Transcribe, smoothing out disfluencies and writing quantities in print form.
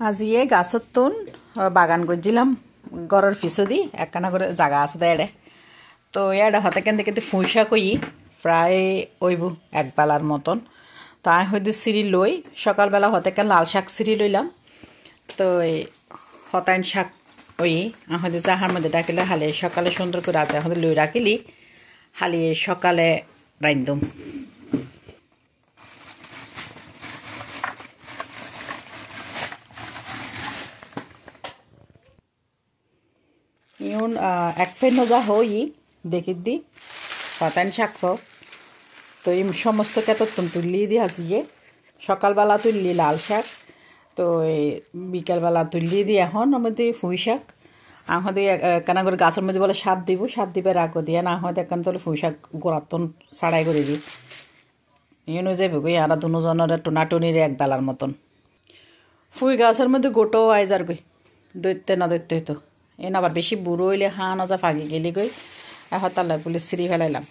আজি এই গাছত তুন বাগান করছিলাম ঘরের পিছদি একখানা করে জায়গা আছে এড়ে তো এড়ে হতে কেন দেখে ফুঁসা কই প্রায় ওইব এক বেলার মতন তো আমি হয়তো সিঁড়ি লই সকালবেলা হতে কেন লাল শাক সিঁড়ি লইলাম তো হতাইন শাক ওই হয়তো চাহার মধ্যে ডাকিলে হালে সকালে সুন্দর করে আছে হয়তো লই রাখিলি হালিয়ে সকালে রাইন্দম ইউন এক ফের নজা হই দেখি দি হতাইন শাকছ তো এই সমস্ত ক্ষেত্র তুললি দি আজিয়ে সকালবেলা তুললি লাল শাক তো এই বিকালবেলা তুললি দি এখন আমাদের ফুঁই শাক আমাদের একখানা করে গাছের মধ্যে বলে সাত দিব সাত দিবে রাখো দিয়ে না হয় একখান তাহলে ফুঁই শাক গোড়াতন ছাড়াই করে দিই ইউন যাইব গই আর দুজনের টোনাটনির এক বেলার মতন ফুঁই গাছের মধ্যে গোটাও আইজার গই দৈত্যে না দৈত্য হইতো এন আবার বেশি বুড়ো হইলে হাঁ নজা ফাঁকি গেলি গই এখন তাহলে বলে সিঁড়ি ফেলাইলাম